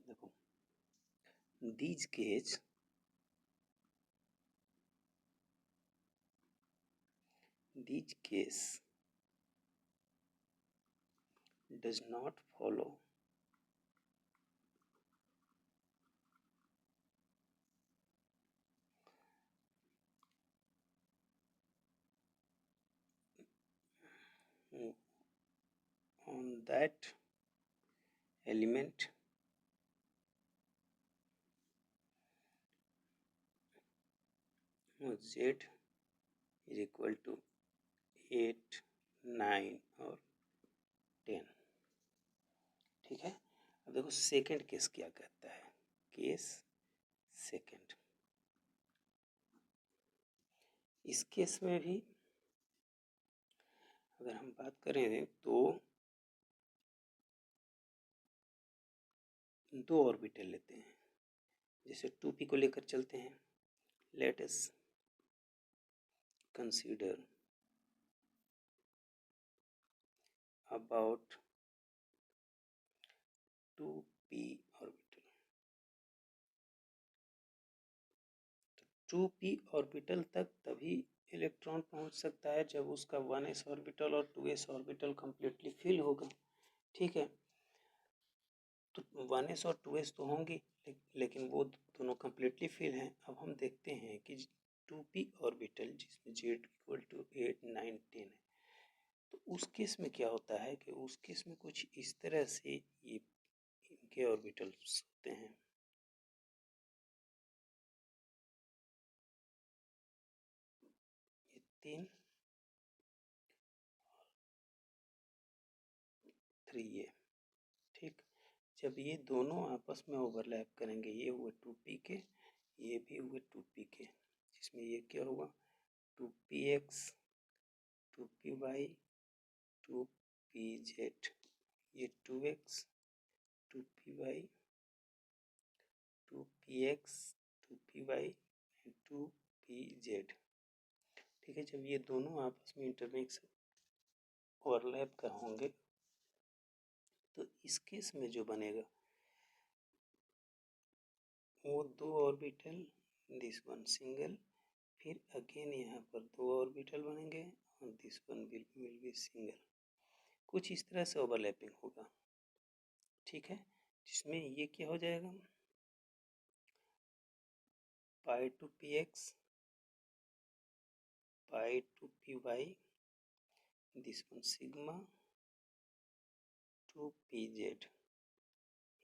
देखो, these case does not follow on that element z is equal to 8, 9 और 10। ठीक है। अब देखो सेकंड केस क्या कहता है। केस सेकंड, इस केस में भी अगर हम बात करें तो दो ऑर्बिटल लेते हैं। जैसे 2p को लेकर चलते हैं। Let us consider about 2p orbital. 2p orbital तक तभी इलेक्ट्रॉन पहुंच सकता है जब उसका 1s ऑर्बिटल और 2s ऑर्बिटल कंप्लीटली फिल होगा। ठीक है, तो 1s और 2s तो होंगी, लेकिन वो दोनों कंप्लीटली फिल हैं। अब हम देखते हैं कि 2p ऑर्बिटल जिसमें z इक्वल टू 8, 9, 10 है, तो उस केस में क्या होता है कि उस केस में कुछ इस तरह से ये इनके ऑर्बिटल्स होते हैं। ये 3, 3 ये। ठीक, जब ये दोनों आपस में ओवरलैप करेंगे, ये हुए 2p के, ये भी हुए 2p के, जिसमें ये क्या होगा 2px, 2py, 2pz, ये 2x, 2py, 2px, 2py, 2pz। ठीक है, जब ये दोनों आपस में इंटरमिक्स ओवरलैप का होंगे तो इस केस में जो बनेगा वो दो ऑर्बिटल, दिस वन सिंगल, फिर अगेन यहाँ पर दो ऑर्बिटल बनेंगे और this one will be single. कुछ इस तरह से ओवरलैपिंग होगा। ठीक है, जिसमें ये क्या हो जाएगा pi two p x, pi two p y, this one sigma two p z.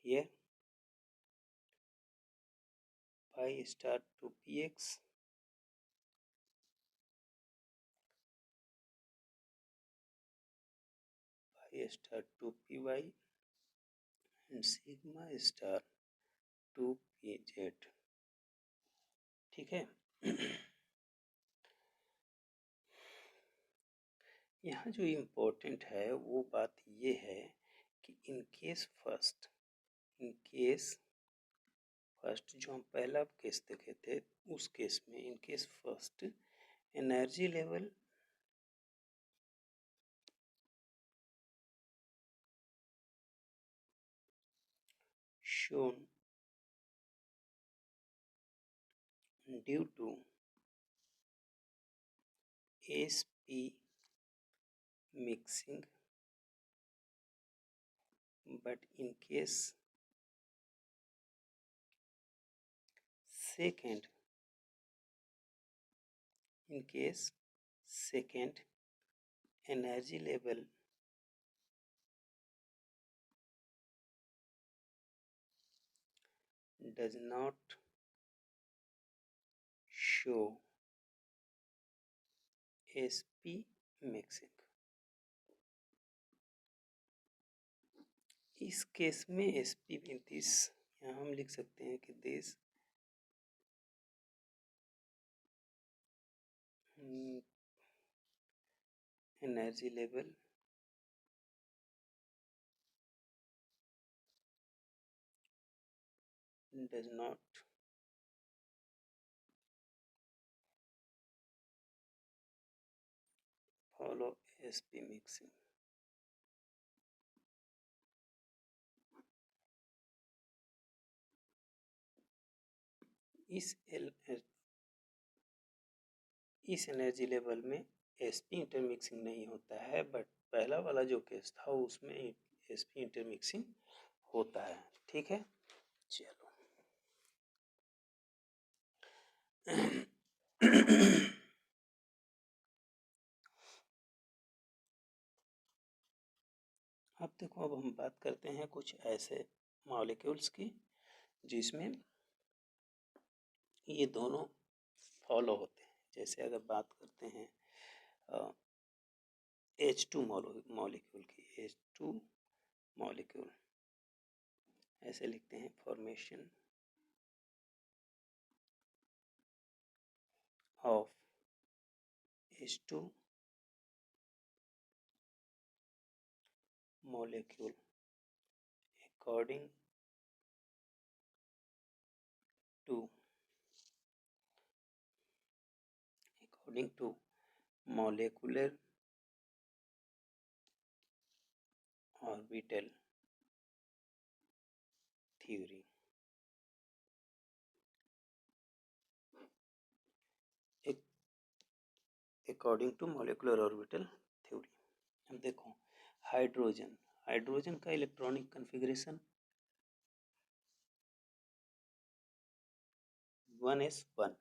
here pi star to px, pi star to py and sigma star to pz। ठीक है। यहाँ जो इम्पोर्टेंट है वो बात ये है कि इन केस फर्स्ट जो हम पहला केस देखे थे उस केस में in case first energy level shown due to sp mixing, but in case second energy level does not show sp mixing। इस केस में sp दिस यहाँ हम लिख सकते हैं कि this energy level does not follow sp mixing। इस energy level में sp इंटरमिक्सिंग नहीं होता है, बट पहला वाला जो केस था उसमें sp इंटरमिक्सिंग होता है। ठीक है, चलो अब देखो, अब हम बात करते हैं कुछ ऐसे मॉलिक्यूल्स की जिसमें ये दोनों फॉलो होते हैं। जैसे अगर बात करते हैं H2 मॉलिक्यूल की, H2 मॉलिक्यूल ऐसे लिखते हैं, formation of H2 molecule according to molecular orbital theory। According to molecular orbital theory. अब देखो, हाइड्रोजन का इलेक्ट्रॉनिक कन्फिग्रेशन 1s1।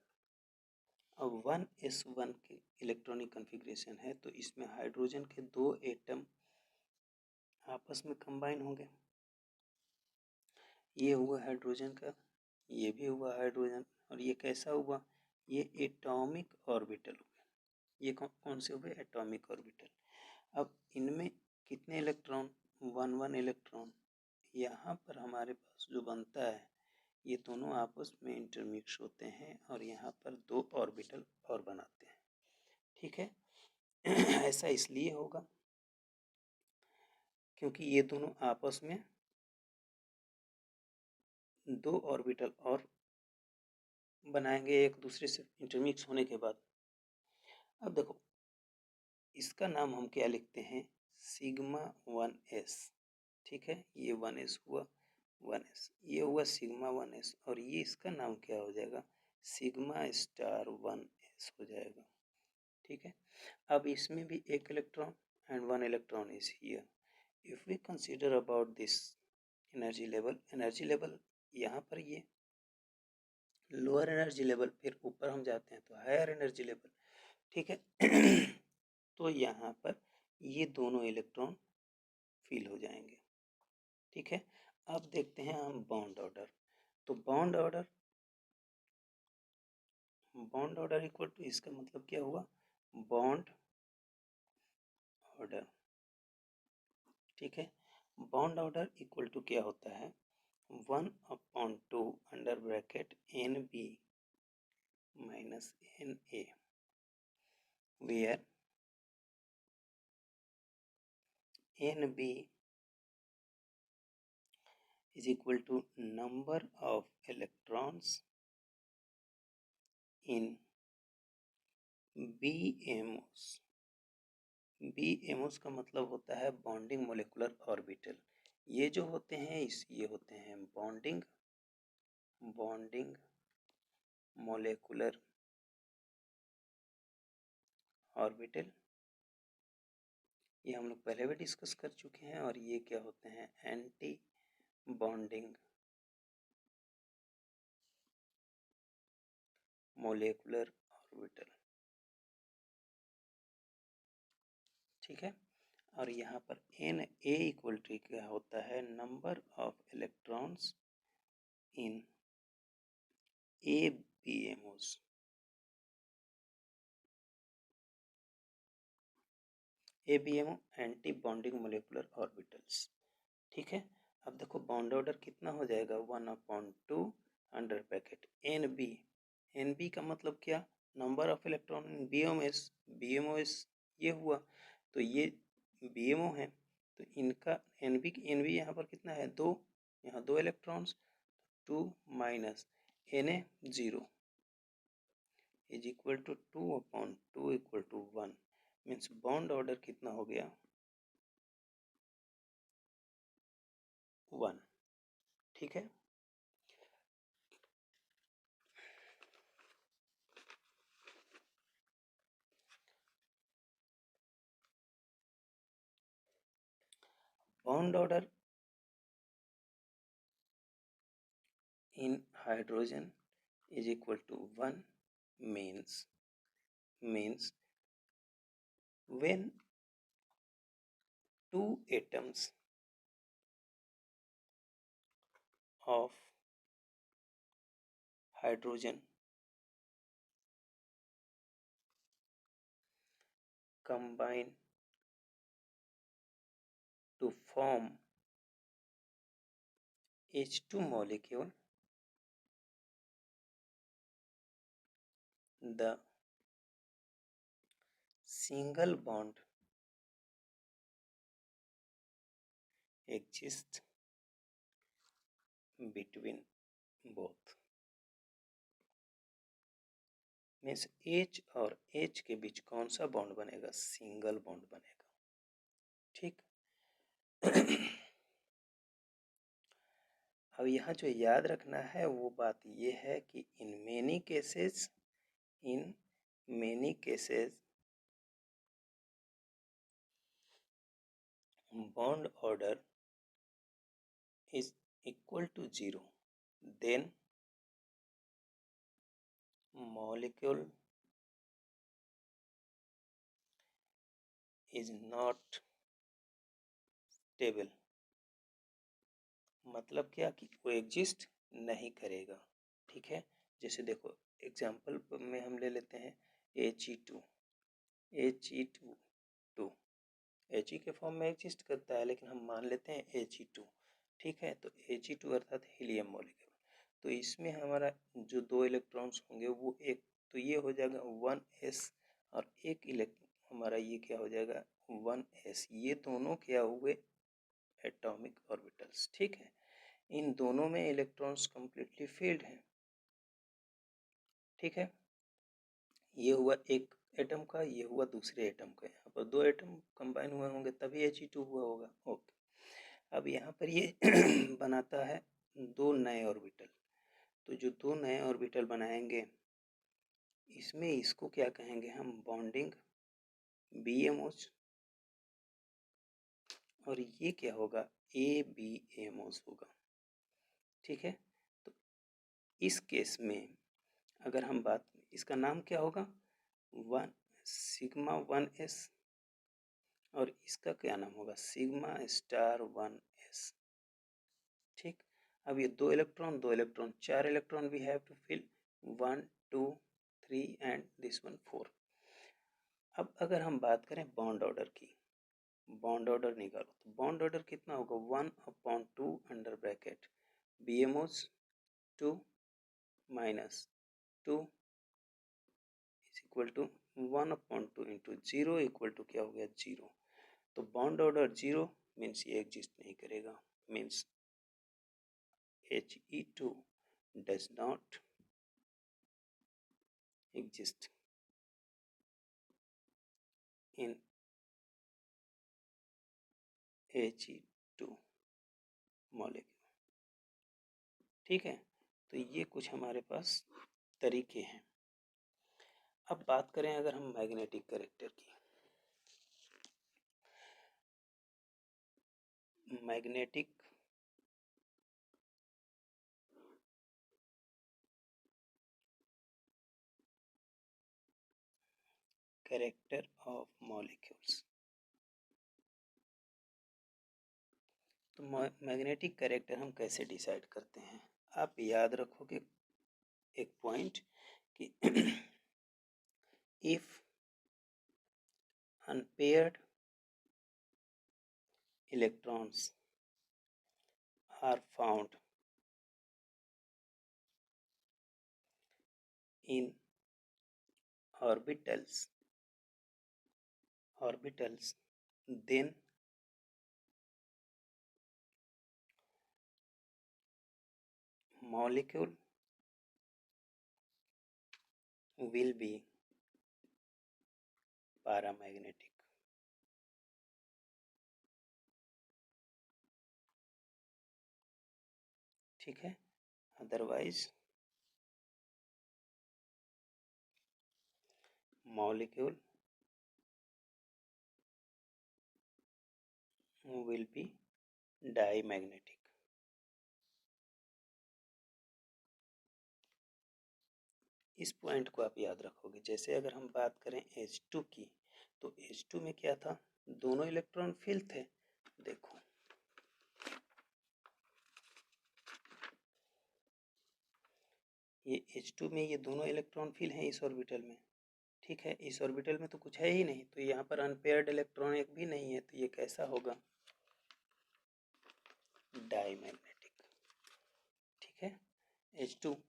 अब 1s1 की इलेक्ट्रॉनिक कन्फिग्रेशन है तो इसमें हाइड्रोजन के दो एटम आपस में कंबाइन होंगे। ये हुआ हाइड्रोजन का, ये भी हुआ हाइड्रोजन, और ये कैसा हुआ, ये एटॉमिक ऑर्बिटल हुआ। ये कौन से हुए, एटॉमिक ऑर्बिटल। अब इनमें कितने इलेक्ट्रॉन, 1 इलेक्ट्रॉन। यहाँ पर हमारे पास जो बनता है, ये दोनों आपस में इंटरमिक्स होते हैं और यहाँ पर दो ऑर्बिटल और बनाते हैं। ठीक है ऐसा इसलिए होगा क्योंकि ये दोनों आपस में दो ऑर्बिटल और बनाएंगे एक दूसरे से इंटरमिक्स होने के बाद। अब देखो, इसका नाम हम क्या लिखते हैं, सिग्मा 1s। ठीक है, ये 1s हुआ, 1s ये हुआ सिग्मा 1s, और ये इसका नाम क्या हो जाएगा, सिग्मा स्टार 1s हो जाएगा। ठीक है, अब इसमें भी एक electron and 1 electron is here. If we consider about this energy level यहाँ पर ये लोअर एनर्जी लेवल, फिर ऊपर हम जाते हैं तो हायर एनर्जी लेवल। ठीक है तो यहाँ पर ये दोनों इलेक्ट्रॉन फिल हो जाएंगे। ठीक है, अब देखते हैं हम बॉन्ड ऑर्डर। तो बॉन्ड ऑर्डर इक्वल टू, इसका मतलब क्या हुआ, बॉन्ड ऑर्डर। ठीक है, बॉन्ड ऑर्डर इक्वल टू क्या होता है, 1/2 under bracket NB minus NA, where NB is equal to number of electrons in BMOs। BMOs का मतलब होता है बॉन्डिंग मोलिकुलर ऑर्बिटल। ये जो होते हैं ये होते हैं बॉन्डिंग मोलिकुलर ऑर्बिटल। ये हम लोग पहले भी डिस्कस कर चुके हैं। और ये क्या होते हैं, एंटी बॉन्डिंग मोलिकुलर ऑर्बिटल। ठीक है, और यहाँ पर Na इक्वल टू क्या होता है, number of electrons in ABMOs। ABMO anti bonding molecular orbitals. ठीक है, अब देखो बॉन्ड ऑर्डर कितना हो जाएगा, 1/2 अंडर ब्रैकेट NB का मतलब क्या, number of electron in BMOs ये हुआ, तो ये BMO है तो इनका NB यहाँ पर कितना है, 2, यहाँ 2 electrons, 2 minus Na 0 is equal to 2/2 equal to 1। Means bond order कितना हो गया, 1। ठीक है, bond order in hydrogen is equal to 1 means when two atoms of hydrogen combine to form H2 molecule, the single bond exists between both. Means H और H के बीच कौन सा bond बनेगा? सिंगल बॉन्ड बनेगा। ठीक। अब यहाँ जो याद रखना है वो बात ये है कि in many cases bond order is equal to 0, then molecule is not stable। मतलब क्या कि वो एग्जिस्ट नहीं करेगा। ठीक है, जैसे देखो एग्जाम्पल में हम ले लेते हैं He2 He के फॉर्म में एग्जिस्ट करता है, लेकिन हम मान लेते हैं He2। ठीक है, तो He2 अर्थात हीलियम मॉलिक्यूल। तो इसमें हमारा जो दो इलेक्ट्रॉन्स होंगे वो एक तो ये हो जाएगा 1s और एक हमारा ये क्या हो जाएगा 1s। ये दोनों क्या हुए? Atomic orbitals. ठीक है, इन दोनों में इलेक्ट्रॉन्स कंप्लीटली फील्ड हैं। ठीक है, ये हुआ एक एटम का, ये हुआ दूसरे एटम का। यहाँ पर दो एटम कंबाइन हुए होंगे तभी He2 हुआ होगा। ओके, अब यहाँ पर ये बनाता है दो नए ऑर्बिटल। तो जो दो नए ऑर्बिटल बनाएंगे इसमें इसको क्या कहेंगे हम? बॉन्डिंग BMOs, और ये क्या होगा? ABMOs होगा। ठीक है, तो इस केस में अगर हम बात, इसका नाम क्या होगा? सिग्मा 1s, और इसका क्या नाम होगा? Sigma star 1s। ठीक, अब ये दो electron, 4 electron we have to fill, 1 2 3 and this one 4। अब अगर हम बात करें बॉन्ड ऑर्डर की, बॉन्ड ऑर्डर निकालो तो बॉन्ड ऑर्डर कितना होगा? 1/2 under bracket BMOs 2 minus 2 is equal to 1/2 into 0 equal to क्या हो गया? 0। तो बॉन्ड ऑर्डर 0 मीन्स ये एग्जिस्ट नहीं करेगा, means He2 does not exist in He2 molecule। ठीक है, तो ये कुछ हमारे पास तरीके हैं। अब बात करें अगर हम मैग्नेटिक कैरेक्टर की, मैग्नेटिक कैरेक्टर ऑफ मॉलिक्यूल्स। तो मैग्नेटिक कैरेक्टर हम कैसे डिसाइड करते हैं? आप याद रखोगे एक पॉइंट कि if unpaired electrons are found in orbitals then molecule will be paramagnetic। ठीक है, otherwise molecule will be diamagnetic. इस पॉइंट को आप याद रखोगे। जैसे अगर हम बात करें H2 की, तो H2 में क्या था, दोनों इलेक्ट्रॉन फिल थे। देखो ये H2 में ये दोनों इलेक्ट्रॉन फिल हैं इस ऑर्बिटल में, ठीक है। इस ऑर्बिटल में तो कुछ है ही नहीं, तो यहाँ पर अनपेयर्ड इलेक्ट्रॉन एक भी नहीं है, तो ये कैसा होगा, डाईमैग्नेटिक, ठीक है। H2,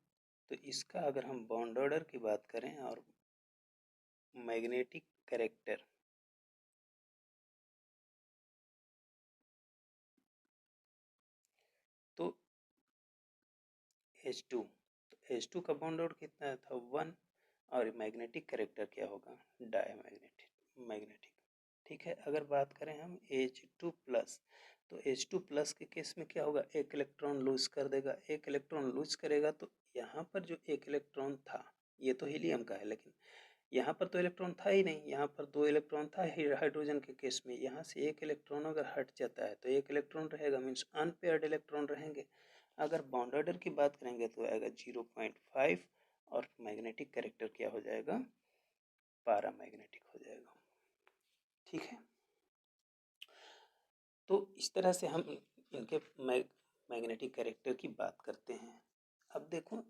तो इसका अगर हम बॉन्ड ऑर्डर की बात करें और मैग्नेटिक कैरेक्टर, तो H2, तो H2 का बॉन्ड ऑर्डर कितना था, 1, और मैग्नेटिक कैरेक्टर क्या होगा, डाईमैग्नेटिक, मैग्नेटिक, ठीक है। अगर बात करें हम H2 प्लस, तो H2 प्लस के केस में क्या होगा, एक इलेक्ट्रॉन लूज कर देगा। एक इलेक्ट्रॉन लूज करेगा तो यहाँ पर जो एक इलेक्ट्रॉन था, ये तो हीलियम का है, लेकिन यहाँ पर तो इलेक्ट्रॉन था ही नहीं, यहाँ पर 2 इलेक्ट्रॉन था हाइड्रोजन के केस में। यहाँ से एक इलेक्ट्रॉन अगर हट जाता है तो एक इलेक्ट्रॉन रहेगा, मीन्स अनपेयर्ड इलेक्ट्रॉन रहेंगे। अगर बॉन्ड ऑर्डर की बात करेंगे तो आएगा 0.5, और मैग्नेटिक कैरेक्टर क्या हो जाएगा, पैरामैग्नेटिक हो जाएगा, ठीक है। तो इस तरह से हम इनके मैग्नेटिक कैरेक्टर की बात करते हैं। अब देखो,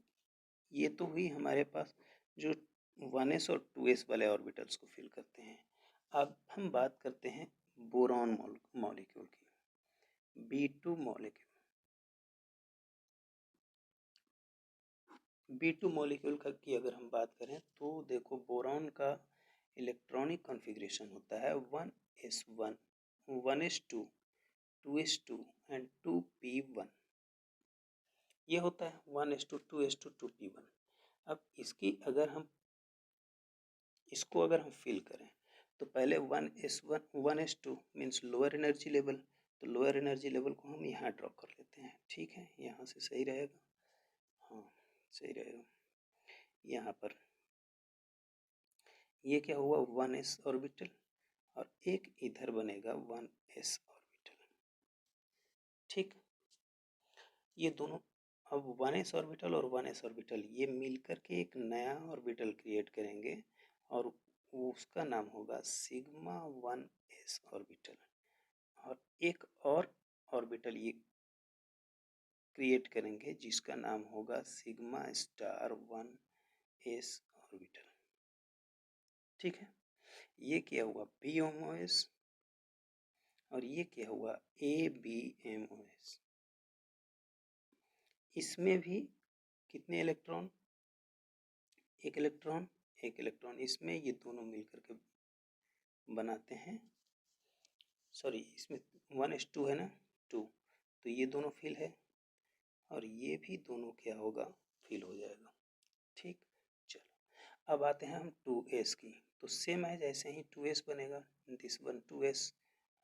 ये तो हुई हमारे पास जो 1s और 2s वाले ऑर्बिटल्स को फिल करते हैं। अब हम बात करते हैं बोरॉन मॉलिक्यूल की, B2 मॉलिक्यूल। B2 मॉलिक्यूल का की अगर हम बात करें तो देखो, बोरॉन का इलेक्ट्रॉनिक कॉन्फ़िगरेशन होता है 1s1, 1s2, 2s2 and 2p1। ये होता है 1s2, 2s2, 2p1। अब इसको अगर हम फिल करें तो पहले 1s1, 1s2 means lower energy level, तो लोअर एनर्जी लेवल को हम यहाँ ड्रॉ कर लेते हैं, ठीक है। यहाँ से सही रहेगा, हाँ सही रहेगा। यहाँ पर ये क्या हुआ, 1s ऑर्बिटल, और एक इधर बनेगा 1s ऑर्बिटल, ठीक। ये दोनों अब 1s ऑर्बिटल और 1s ऑर्बिटल ये मिलकर के एक नया ऑर्बिटल क्रिएट करेंगे, और उसका नाम होगा सिग्मा 1s ऑर्बिटल। और एक और ऑर्बिटल ये क्रिएट करेंगे जिसका नाम होगा सिग्मा स्टार 1s ऑर्बिटल, ठीक है। ये क्या हुआ, BMOS, और ये क्या हुआ, ABMOS। इसमें भी कितने इलेक्ट्रॉन, एक इलेक्ट्रॉन, एक इलेक्ट्रॉन, इसमें ये दोनों मिलकर के बनाते हैं, सॉरी इसमें 1s2 है ना, 2, तो ये दोनों फिल है, और ये भी दोनों क्या होगा, फिल हो जाएगा, ठीक। चलो अब आते हैं हम 2s की, तो सेम है, जैसे ही 2s बनेगा, दिस वन 2s,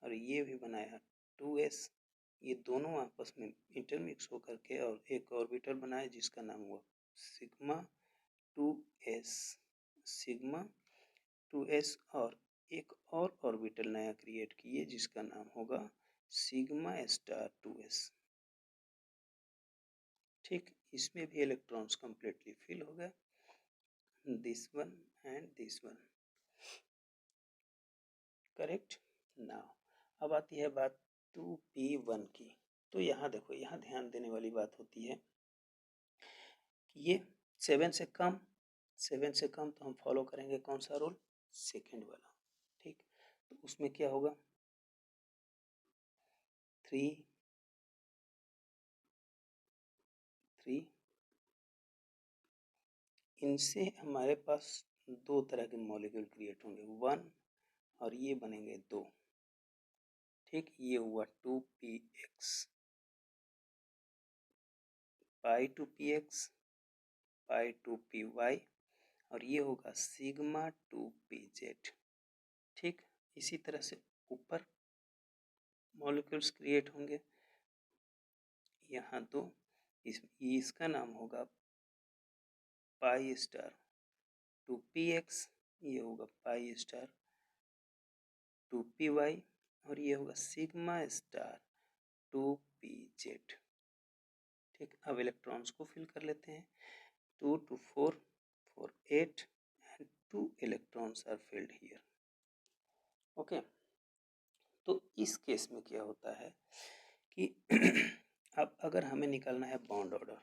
और ये भी बनाया 2s, ये दोनों आपस में इंटरमिक्स होकर के और एक ऑर्बिटल बनाया जिसका नाम हुआ सिग्मा 2s, सिग्मा 2s, और एक और ऑर्बिटल नया क्रिएट किए जिसका नाम होगा सिग्मा स्टार 2s, ठीक। इसमें भी इलेक्ट्रॉन्स कंप्लीटली फिल हो गए, this one and this one, correct. Now अब आती है बात 2p1 की। तो यहाँ देखो, यहाँ ध्यान देने वाली बात होती है कि ये 7 से कम, 7 से कम तो हम फॉलो करेंगे कौन सा रूल, सेकेंड वाला, ठीक। तो उसमें क्या होगा, 3 3, इनसे हमारे पास दो तरह के मॉलिक्यूल क्रिएट होंगे, 1 और ये बनेंगे 2, ठीक। ये हुआ 2px, पाई 2px, पाई 2py, और ये होगा सिग्मा 2pz, ठीक। इसी तरह से ऊपर मॉलिक्यूल्स क्रिएट होंगे, यहाँ दो, इसका नाम होगा पाई स्टार 2px, ये होगा पाई स्टार 2py, और ये होगा सिग्मा स्टार 2pz। ठीक, अब इलेक्ट्रॉन्स को फिल कर लेते हैं। 2 to 4 for 8 and 2 electrons are filled here। Okay, तो इस केस में क्या होता है कि अब अगर हमें निकालना है बॉन्ड ऑर्डर,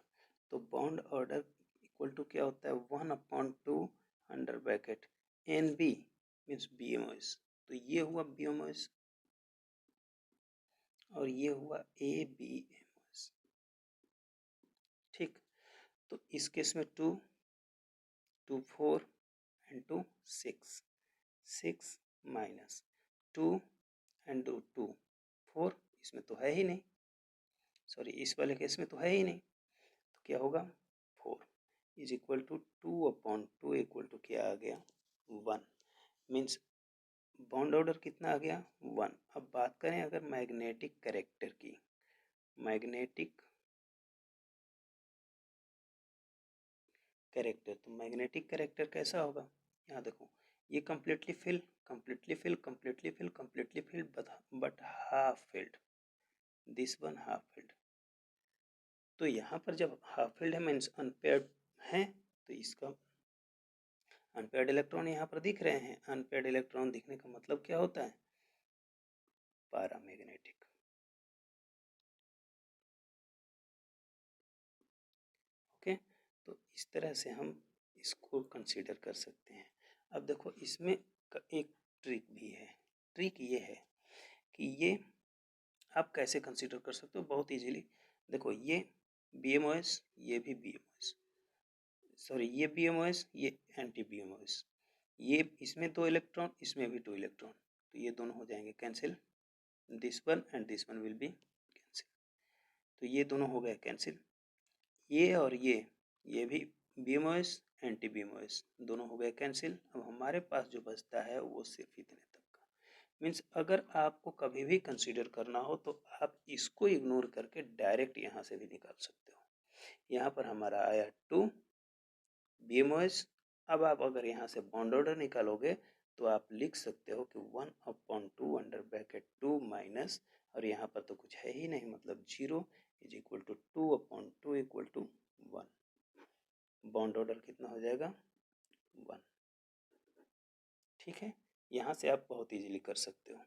तो बॉन्ड ऑर्डर इक्वल टू क्या होता है 1/2 under bracket N B means BMOS। तो ये हुआ BMOS और ये हुआ ABMOS। ठीक, तो इस केस में 2 2 4 एंड 2 6 6 माइनस 2 एंड 2 4, इसमें तो है ही नहीं, सॉरी इस वाले केस में तो है ही नहीं, तो क्या होगा 4 is equal to 2/2 equal to क्या आ गया 1। मीन्स बॉन्ड ऑर्डर कितना आ गया 1। अब बात करें अगर मैग्नेटिक कैरेक्टर की, मैग्नेटिक कैरेक्टर, तो मैग्नेटिक कैरेक्टर कैसा होगा, यहाँ देखो ये completely fill completely fill completely fill completely fill but half filled, this one half filled. तो यहाँ पर जब हाफ फिल्ड है मीन्स अनपेयर्ड है, तो इसका अनपेयर्ड इलेक्ट्रॉन यहाँ पर दिख रहे हैं। अनपेयर्ड इलेक्ट्रॉन दिखने का मतलब क्या होता है पैरामैग्नेटिक। ओके, तो इस तरह से हम इसको कंसीडर कर सकते हैं। अब देखो इसमें एक ट्रिक भी है। ट्रिक ये है कि ये आप कैसे कंसीडर कर सकते हो बहुत इजीली। देखो ये BMOS, ये भी BMOS, सॉरी ये BMOS, ये एंटी BMOS, ये इसमें 2 इलेक्ट्रॉन, इसमें भी 2 इलेक्ट्रॉन, तो ये दोनों हो जाएंगे cancel, this one and this one will be cancel, तो ये दोनों हो गए कैंसिल। ये और ये भी BMOS एंटी BMOS दोनों हो गए कैंसिल। अब हमारे पास जो बचता है वो सिर्फ इतने तक का। मीन्स अगर आपको कभी भी कंसीडर करना हो तो आप इसको इग्नोर करके डायरेक्ट यहाँ से भी निकाल सकते हो। यहाँ पर हमारा आया 2 BMOS। अब आप अगर यहाँ से बॉन्ड ऑर्डर निकालोगे तो आप लिख सकते हो कि 1/2 अंडर ब्रैकेट 2 माइनस, और यहाँ पर तो कुछ है ही नहीं मतलब 0 is equal to 2/2 equal to 1। Bond order कितना हो जाएगा 1। ठीक है, यहाँ से आप बहुत इजीली कर सकते हो।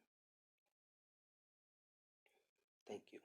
Thank you.